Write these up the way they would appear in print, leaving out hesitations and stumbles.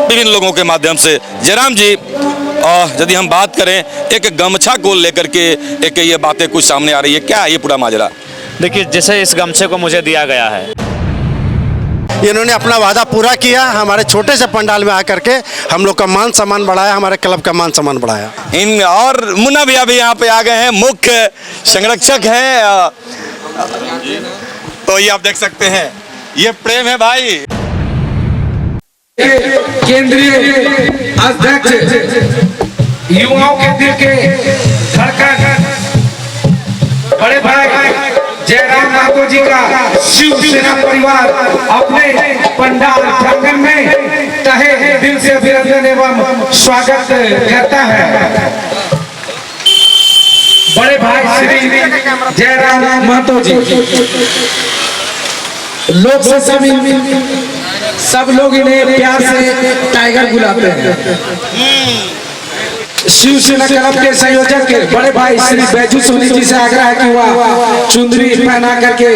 विभिन्न लोगों के माध्यम से। जयराम जी, यदि हम बात करें एक गमछा को लेकर के एक ये बातें कुछ सामने आ रही है, क्या है ये पूरा माजरा? देखिए, जैसे इस गमछे को मुझे दिया गया है, इन्होंने अपना वादा पूरा किया, हमारे छोटे से पंडाल में आकर के हम लोग का मान सम्मान बढ़ाया, हमारे क्लब का मान सम्मान बढ़ाया। इन और मुन्ना भैया भी यहाँ पे आ गए हैं, मुख्य संरक्षक हैं। तो ये आप देख सकते हैं, ये प्रेम है भाई। केंद्रीय अध्यक्ष, युवाओं के दिल के धड़कन, बड़े भाई जयराम महतो जी का शिवसेना परिवार अपने पंडाल प्रांगण में तहे दिल से अभिनंदन एवं स्वागत करता है। बड़े भाई श्री जयराम महतो जी, लोग से सब लोग इन्हें प्यार से टाइगर बुलाते हैं। शिवसेना क्लब के संयोजक बड़े भाई श्री बैजू सोनी जी से आग्रह है कि वह चुंदरी पहना करके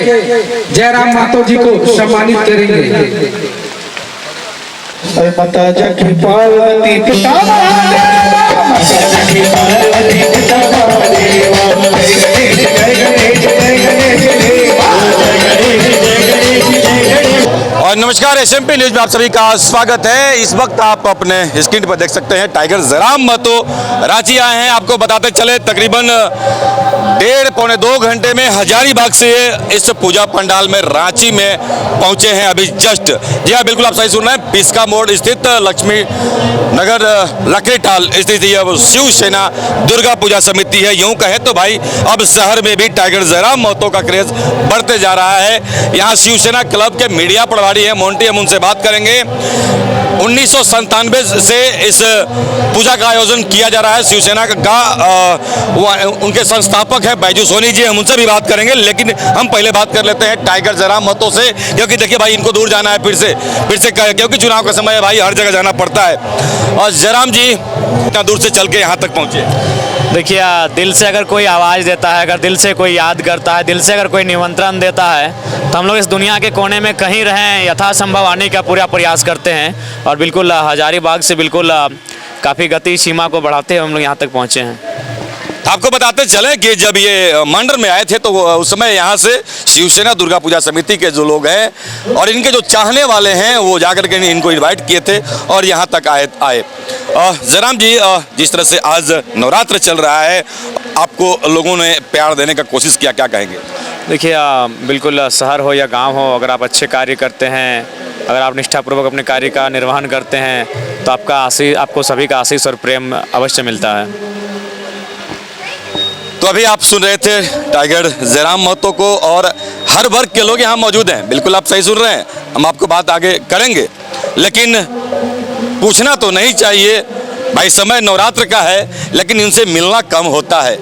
जयराम महतो जी को सम्मानित करेंगे। माता जकी पार्वती पिता और नमस्कार, SMP न्यूज में आप सभी का स्वागत है। इस वक्त आप अपने स्क्रीन पर देख सकते हैं टाइगर जयराम महतो रांची आए हैं। आपको बताते चले तकरीबन 1.5-2 घंटे में हजारीबाग से इस पूजा पंडाल में रांची में पहुंचे हैं अभी जस्ट। जी हाँ, बिल्कुल आप सही सुन रहे हैं। पिस्का मोड़ स्थित लक्ष्मी नगर लकड़ीटाल स्थित यह शिवसेना दुर्गा पूजा समिति है। यूं कहे तो भाई अब शहर में भी टाइगर जयराम महतो का क्रेज बढ़ते जा रहा है। यहाँ शिवसेना क्लब के मीडिया प्रभारी है मोंटी, हम उनसे बात करेंगे। 1997 से इस पूजा का आयोजन किया जा रहा है। शिवसेना का उनके संस्थापक है बैजू सोनी जी, हम उनसे भी बात करेंगे। लेकिन हम पहले बात कर लेते हैं टाइगर जयराम महतो से, क्योंकि देखिए भाई इनको दूर जाना है फिर से क्योंकि चुनाव का समय है भाई, हर जगह जाना पड़ता है। और जयराम जी इतना दूर से चल के यहाँ तक पहुँचे। देखिए, दिल से अगर कोई आवाज़ देता है, अगर दिल से कोई याद करता है, दिल से अगर कोई निमंत्रण देता है, तो हम लोग इस दुनिया के कोने में कहीं रहें यथासंभव आने का पूरा प्रयास करते हैं। और बिल्कुल हजारीबाग से बिल्कुल काफ़ी गति सीमा को बढ़ाते हुए हम लोग यहाँ तक पहुँचे हैं। आपको बताते चले कि जब ये मंडर में आए थे तो उस समय यहाँ से शिवसेना दुर्गा पूजा समिति के जो लोग हैं और इनके जो चाहने वाले हैं वो जाकर के इनको इनवाइट किए थे और यहाँ तक आए। जयराम जी, जिस तरह से आज नवरात्र चल रहा है, आपको लोगों ने प्यार देने का कोशिश किया, क्या कहेंगे? देखिए, बिल्कुल शहर हो या गांव हो, अगर आप अच्छे कार्य करते हैं, अगर आप निष्ठापूर्वक अपने कार्य का निर्वहन करते हैं, तो आपको सभी का आशीष और प्रेम अवश्य मिलता है। तो अभी आप सुन रहे थे टाइगर जयराम महतो को और हर वर्ग के लोग यहाँ मौजूद हैं। बिल्कुल आप सही सुन रहे हैं, हम आपको बात आगे करेंगे। लेकिन पूछना तो नहीं चाहिए भाई, समय नवरात्र का है लेकिन इनसे मिलना कम होता है।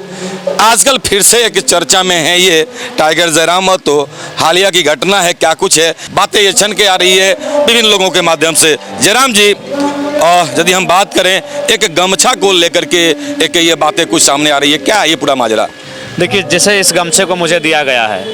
आजकल फिर से एक चर्चा में है ये टाइगर जयराम महतो, हालिया की घटना है, क्या कुछ है, बातें ये छन के आ रही है विभिन्न लोगों के माध्यम से। जयराम जी, यदि हम बात करें एक गमछा को लेकर के एक ये बातें कुछ सामने आ रही है, क्या है ये पूरा माजरा? देखिए, जैसे इस गमछे को मुझे दिया गया है,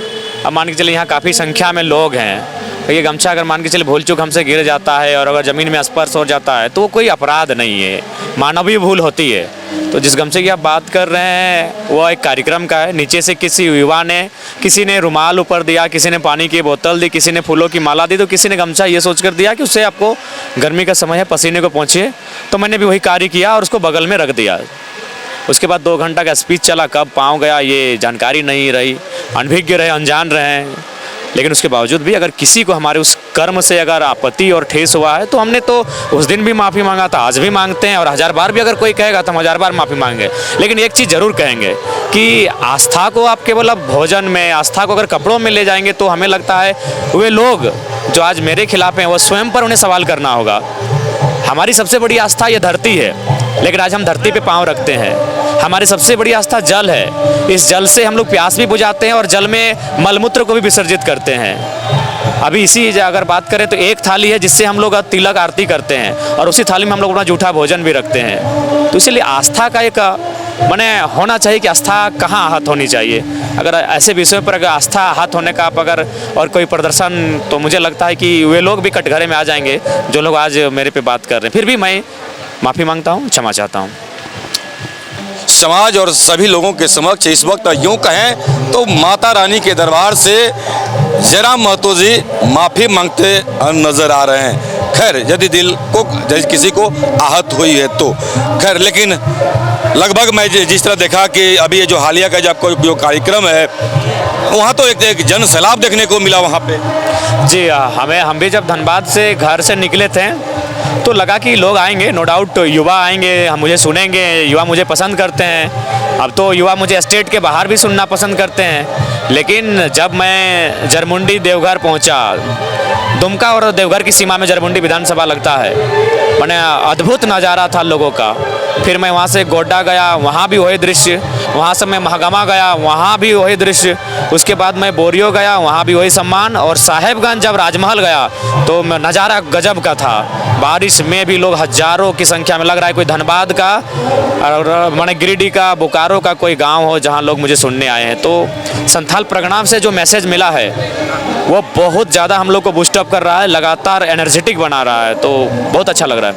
अब मान के चलिए यहाँ काफ़ी संख्या में लोग हैं, तो ये गमछा अगर मान के चलिए भूल चूक हमसे गिर जाता है और अगर ज़मीन में स्पर्श हो जाता है तो वो कोई अपराध नहीं है, मानवीय भूल होती है। तो जिस गमछे की आप बात कर रहे हैं वो एक कार्यक्रम का है। नीचे से किसी युवा ने, किसी ने रुमाल ऊपर दिया, किसी ने पानी की बोतल दी, किसी ने फूलों की माला दी, तो किसी ने गमछा ये सोच कर दिया कि उससे आपको गर्मी का समय है, पसीने को पहुँचे। तो मैंने भी वही कार्य किया और उसको बगल में रख दिया। उसके बाद 2 घंटा का स्पीच चला, कब पाँव गया ये जानकारी नहीं रही, अनभिज्ञ रहे, अनजान रहे। लेकिन उसके बावजूद भी अगर किसी को हमारे उस कर्म से अगर आपत्ति और ठेस हुआ है तो हमने तो उस दिन भी माफ़ी मांगा था, आज भी मांगते हैं और 1000 बार भी अगर कोई कहेगा तो हम 1000 बार माफ़ी मांगेंगे। लेकिन एक चीज़ ज़रूर कहेंगे कि आस्था को आप केवल अब भोजन में, आस्था को अगर कपड़ों में ले जाएंगे तो हमें लगता है वे लोग जो आज मेरे खिलाफ हैं वो स्वयं पर उन्हें सवाल करना होगा। हमारी सबसे बड़ी आस्था ये धरती है, लेकिन आज हम धरती पे पाँव रखते हैं। हमारी सबसे बड़ी आस्था जल है, इस जल से हम लोग प्यास भी बुझाते हैं और जल में मलमूत्र को भी विसर्जित करते हैं। अभी इसी अगर बात करें तो एक थाली है जिससे हम लोग तिलक आरती करते हैं और उसी थाली में हम लोग अपना जूठा भोजन भी रखते हैं। तो इसलिए आस्था का एक माने होना चाहिए कि आस्था कहाँ आहत होनी चाहिए। अगर ऐसे विषयों पर अगर आस्था आहत होने का आप अगर और कोई प्रदर्शन, तो मुझे लगता है कि वे लोग भी कटघरे में आ जाएंगे जो लोग आज मेरे पे बात कर रहे हैं। फिर भी मैं माफ़ी मांगता हूँ, क्षमा चाहता हूँ। समाज और सभी लोगों के समक्ष इस वक्त यूं कहें तो माता रानी के दरबार से जयराम महतो जी माफ़ी मांगते नजर आ रहे हैं। खैर यदि दिल को यदि किसी को आहत हुई है तो खैर, लेकिन लगभग मैं जिस तरह देखा कि अभी ये जो हालिया का जो कार्यक्रम है वहाँ तो एक जन सैलाब देखने को मिला वहाँ पे। जी हम भी जब धनबाद से घर से निकले थे तो लगा कि लोग आएंगे, नो डाउट युवा आएंगे, हम मुझे सुनेंगे, युवा मुझे पसंद करते हैं। अब तो युवा मुझे स्टेट के बाहर भी सुनना पसंद करते हैं। लेकिन जब मैं जरमुंडी देवघर पहुंचा, दुमका और देवघर की सीमा में जरमुंडी विधानसभा लगता है, मैंने अद्भुत नज़ारा था लोगों का। फिर मैं वहाँ से गोड्डा गया, वहाँ भी वही दृश्य। वहाँ से मैं महागामा गया, वहाँ भी वही दृश्य। उसके बाद मैं बोरियो गया, वहाँ भी वही सम्मान। और साहेबगंज जब राजमहल गया तो नज़ारा गजब का था। बारिश में भी लोग हजारों की संख्या में, लग रहा है कोई धनबाद का और माने गिरिडीह का, बोकारो का कोई गांव हो जहां लोग मुझे सुनने आए हैं। तो संथाल प्रगणाम से जो मैसेज मिला है वो बहुत ज़्यादा हम लोग को बूस्टअप कर रहा है, लगातार एनर्जेटिक बना रहा है। तो बहुत अच्छा लग रहा है।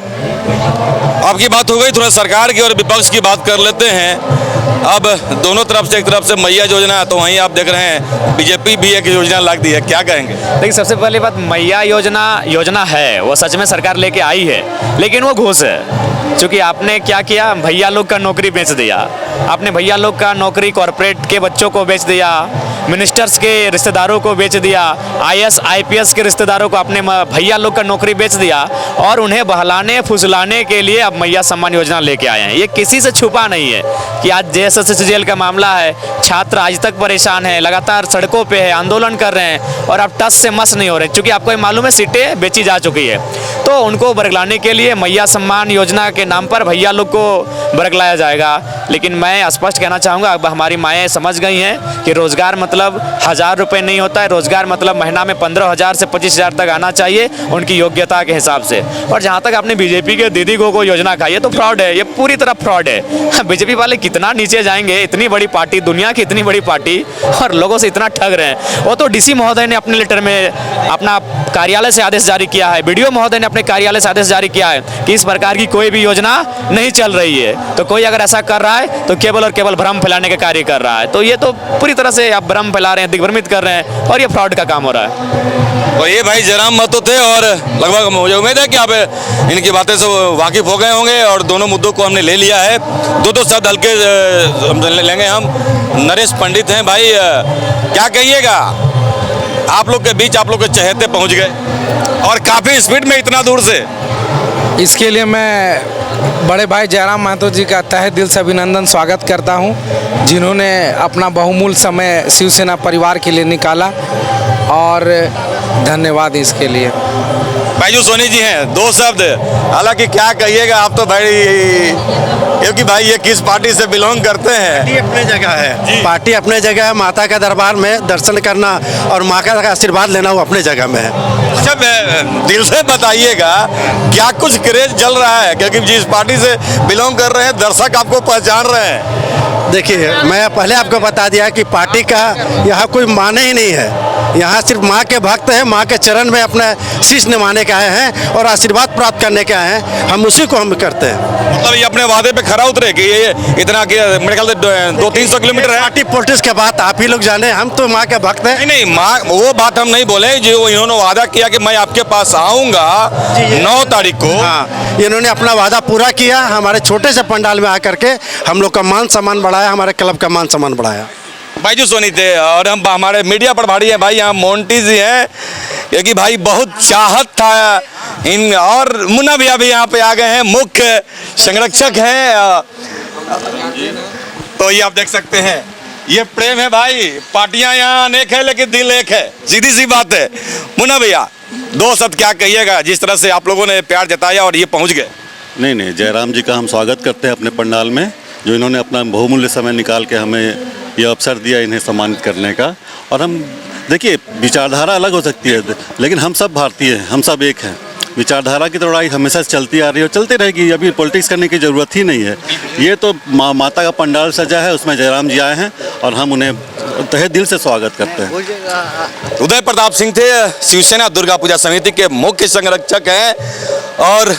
आपकी बात हो गई, थोड़ा सरकार की और विपक्ष की बात कर लेते हैं। अब दोनों तरफ से, एक तरफ से मैया योजना, तो वहीं आप देख रहे हैं बीजेपी भी एक योजना लाग दी है, क्या कहेंगे? देखिए, सबसे पहली बात, मैया योजना है, वो सच में सरकार लेके आई है, लेकिन वो घूस है। क्योंकि आपने क्या किया, भैया लोग का नौकरी बेच दिया। आपने भैया लोग का नौकरी कॉरपोरेट के बच्चों को बेच दिया, मिनिस्टर्स के रिश्तेदारों को बेच दिया, IAS IPS के रिश्तेदारों को आपने भैया लोग का नौकरी बेच दिया और उन्हें बहलाने फुसलाने के लिए अब मैया सम्मान योजना लेके आए हैं। ये किसी से छुपा नहीं है कि आज JSS जेल का मामला है, छात्र आज तक परेशान हैं, लगातार सड़कों पे है, आंदोलन कर रहे हैं और अब टस से मस नहीं हो रहे, क्योंकि आपको मालूम है सीटें बेची जा चुकी है। तो उनको बरगलाने के लिए मैया सम्मान योजना के नाम पर भैया लोग को बरगलाया जाएगा। लेकिन मैं स्पष्ट कहना चाहूँगा, अब हमारी माएँ समझ गई हैं कि रोज़गार मतलब 1000 रुपये नहीं होता है। रोज़गार मतलब महीना में 15,000 से 25,000 तक आना चाहिए उनकी योग्यता के हिसाब से। और जहाँ तक आपने बीजेपी के दीदी को योजना खाई है, तो फ्रॉड है, ये पूरी तरह फ्रॉड है। बीजेपी वाले कितना नीचे जाएंगे, इतनी बड़ी पार्टी, दुनिया की इतनी बड़ी पार्टी, और लोगों से इतना ठग रहे हैं। वो तो DC महोदय ने अपने लेटर में अपना कार्यालय से आदेश जारी किया है, BDO महोदय ने अपने कार्यालय से आदेश जारी किया है कि इस प्रकार की कोई भी योजना नहीं चल रही है। तो कोई अगर ऐसा कर रहा है तो केवल और केवल भ्रम फैलाने का कार्य कर रहा है। तो ये तो पूरी तरह से आप भ्रम फैला रहे हैं, दिग्भ्रमित कर रहे हैं, और ये फ्रॉड का काम हो रहा है। और ये भाई जयराम महतो थे, और लगभग मुझे उम्मीद है कि आप इनकी बातें से वाकिफ हो गए होंगे और दोनों मुद्दों को हमने ले लिया है। दो शब्द हल्के लेंगे हम। नरेश पंडित हैं भाई, क्या कहिएगा, आप लोग के बीच आप लोग के चहेते पहुंच गए और काफ़ी स्पीड में, इतना दूर से। इसके लिए मैं बड़े भाई जयराम महतो जी का तहे दिल से अभिनंदन स्वागत करता हूं, जिन्होंने अपना बहुमूल्य समय शिवसेना परिवार के लिए निकाला, और धन्यवाद इसके लिए। बैजू सोनी जी हैं, दो शब्द। हालांकि क्या कहिएगा आप तो भाई, क्योंकि भाई ये किस पार्टी से बिलोंग करते हैं? पार्टी अपने जगह है, पार्टी अपने जगह है। माता का दरबार में दर्शन करना और माँ का आशीर्वाद लेना वो अपने जगह में है। अच्छा, दिल से बताइएगा क्या कुछ क्रेज चल रहा है, क्योंकि जिस पार्टी से बिलोंग कर रहे हैं दर्शक आपको पहचान रहे हैं। देखिए, मैं पहले आपको बता दिया कि पार्टी का यहाँ कोई माने ही नहीं है। यहाँ सिर्फ माँ के भक्त हैं, माँ के चरण में अपने शीश निभाने के आए हैं और आशीर्वाद प्राप्त करने के आए हैं। हम उसी को हम करते हैं। मतलब ये अपने वादे पे खरा उतरे कि ये इतना मेरे ख्याल से 200-300 किलोमीटर है। पार्टी पॉलिटिक्स के बात आप ही लोग जाने, हम तो माँ के भक्त हैं। नहीं, माँ वो बात हम नहीं बोले जो इन्होंने वादा किया कि मैं आपके पास आऊँगा 9 तारीख को। हाँ, इन्होंने अपना वादा पूरा किया। हमारे छोटे से पंडाल में आकर के हम लोग का मान सम्मान बढ़ाया, हमारे क्लब का मान सम्मान बढ़ाया। बैजू सोनी थे, और हम हमारे मीडिया प्रभारी हैं भाई, यहाँ मोंटी जी हैं, क्योंकि भाई बहुत चाहत था इन, और मुन्ना भैया भी यहाँ पे आ गए हैं, मुख्य संरक्षक हैं। तो ये आप देख सकते हैं, ये प्रेम है भाई। पार्टियां यहाँ अनेक है लेकिन दिल एक है, सीधी सी बात है। मुन्ना भैया, दो शब्द क्या कहिएगा, जिस तरह से आप लोगों ने प्यार जताया और ये पहुँच गए? नहीं, जयराम जी का हम स्वागत करते हैं अपने पंडाल में, जो इन्होंने अपना बहुमूल्य समय निकाल के हमें ये अवसर दिया इन्हें सम्मानित करने का। और हम देखिए, विचारधारा अलग हो सकती है, लेकिन हम सब भारतीय हैं, हम सब एक हैं। विचारधारा की तो लड़ाई हमेशा से चलती आ रही है और चलती रहेगी। अभी पॉलिटिक्स करने की ज़रूरत ही नहीं है। ये तो माता का पंडाल सजा है, उसमें जयराम जी आए हैं और हम उन्हें तहे दिल से स्वागत करते हैं। उदय प्रताप सिंह थे, शिवसेना दुर्गा पूजा समिति के मुख्य संरक्षक हैं और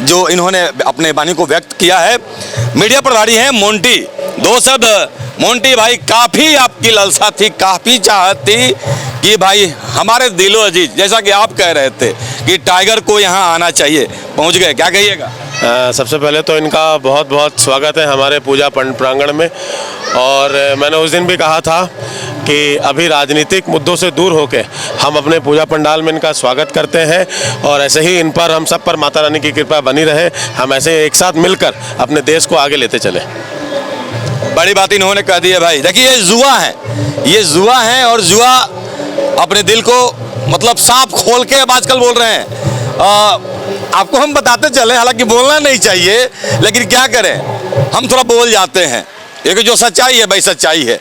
जो इन्होंने अपने वाणी को व्यक्त किया है। मीडिया प्रभारी हैं मोंटी। दो शब्द मोंटी भाई, काफ़ी आपकी लालसा थी, काफ़ी चाहत थी कि भाई हमारे दिलो अजीज, जैसा कि आप कह रहे थे कि टाइगर को यहाँ आना चाहिए, पहुँच गए, क्या कहिएगा? सबसे पहले तो इनका बहुत बहुत स्वागत है हमारे पूजा प्रांगण में। और मैंने उस दिन भी कहा था कि अभी राजनीतिक मुद्दों से दूर होकर हम अपने पूजा पंडाल में इनका स्वागत करते हैं और ऐसे ही इन पर, हम सब पर माता रानी की कृपा बनी रहे। हम ऐसे एक साथ मिलकर अपने देश को आगे लेते चले। बड़ी बात इन्होंने कह दी है भाई। देखिए ये जुआ है, ये जुआ है और जुआ अपने दिल को मतलब साफ खोल के अब आजकल बोल रहे हैं। आपको हम बताते चले, हालांकि बोलना नहीं चाहिए, लेकिन क्या करें, हम थोड़ा बोल जाते हैं। ये जो सच्चाई है भाई, सच्चाई है।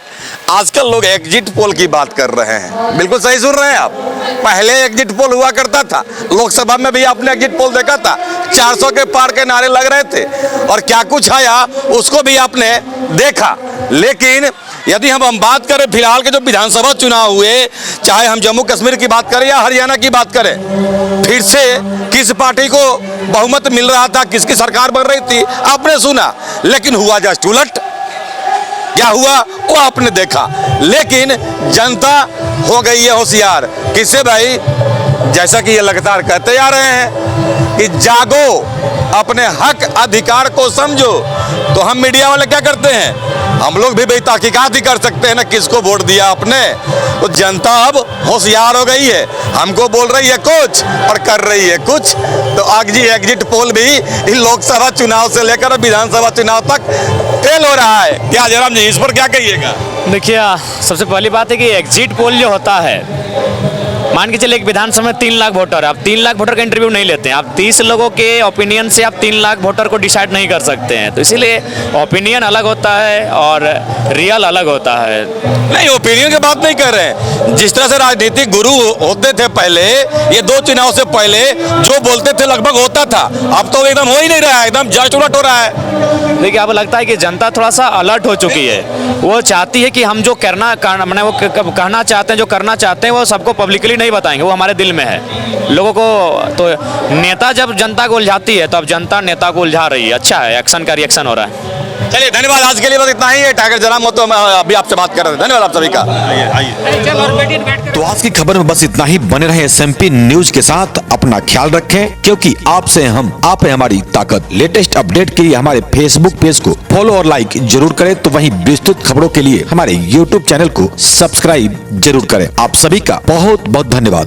आजकल लोग एग्जिट पोल की बात कर रहे हैं। बिल्कुल सही सुन रहे हैं आप। पहले एग्जिट पोल हुआ करता था, लोकसभा में भी आपने एग्जिट पोल देखा था, 400 के पार के नारे लग रहे थे और क्या कुछ आया उसको भी आपने देखा। लेकिन यदि हम बात करें फिलहाल के जो विधानसभा चुनाव हुए, चाहे हम जम्मू कश्मीर की बात करें या हरियाणा की बात करें, फिर से किस पार्टी को बहुमत मिल रहा था, किसकी सरकार बन रही थी, आपने सुना। लेकिन हुआ जस्ट उलट। क्या हुआ वो आपने देखा। लेकिन जनता हो गई है होशियार। किससे भाई? जैसा कि ये लगातार कहते आ रहे हैं कि जागो, अपने हक अधिकार को समझो। तो हम मीडिया वाले क्या करते हैं, हम लोग भी तहकीकात ही कर सकते हैं ना, किसको वोट दिया आपने। तो जनता अब होशियार हो गई है, हमको बोल रही है कुछ और कर रही है कुछ। तो आज जी एग्जिट पोल भी इन लोकसभा चुनाव से लेकर विधानसभा चुनाव तक फेल हो रहा है। क्या जयराम जी इस पर क्या कहिएगा? देखिए, सबसे पहली बात है कि एग्जिट पोल जो होता है, मान के चलिए एक विधानसभा में 3 लाख वोटर है, आप 3 लाख वोटर का इंटरव्यू नहीं लेते हैं। आप 30 लोगों के ओपिनियन से आप 3 लाख वोटर को डिसाइड नहीं कर सकते हैं। तो इसीलिए ओपिनियन अलग होता है और रियल अलग होता है। नहीं, ओपिनियन की बात नहीं कर रहे हैं। जिस तरह से राजनीतिक गुरु होते थे पहले, ये 2 चुनाव से पहले जो बोलते थे लगभग होता था, अब तो एकदम हो ही नहीं रहा है, एकदम जस्ट उलट हो रहा है। देखिए, अब लगता है कि जनता थोड़ा सा अलर्ट हो चुकी है। वो चाहती है कि हम जो मैंने वो कहना चाहते हैं, जो करना चाहते हैं, वो सबको पब्लिकली नहीं बताएंगे, वो हमारे दिल में है। लोगों को तो नेता जब जनता को उलझाती है तो अब जनता नेता को उलझा रही है। अच्छा है, एक्शन का रिएक्शन हो रहा है। चलिए, धन्यवाद। आज के लिए बस इतना ही है। टाइगर जयराम महतो अभी आपसे बात कर रहे थे। धन्यवाद आप सभी का। तो आज की खबर में बस इतना ही। बने रहे SMP न्यूज के साथ। अपना ख्याल रखें, क्योंकि आपसे हम, आप है हमारी ताकत। लेटेस्ट अपडेट के लिए हमारे फेसबुक पेज को फॉलो और लाइक जरूर करें। तो वहीं विस्तृत खबरों के लिए हमारे YouTube चैनल को सब्सक्राइब जरूर करें। आप सभी का बहुत बहुत धन्यवाद।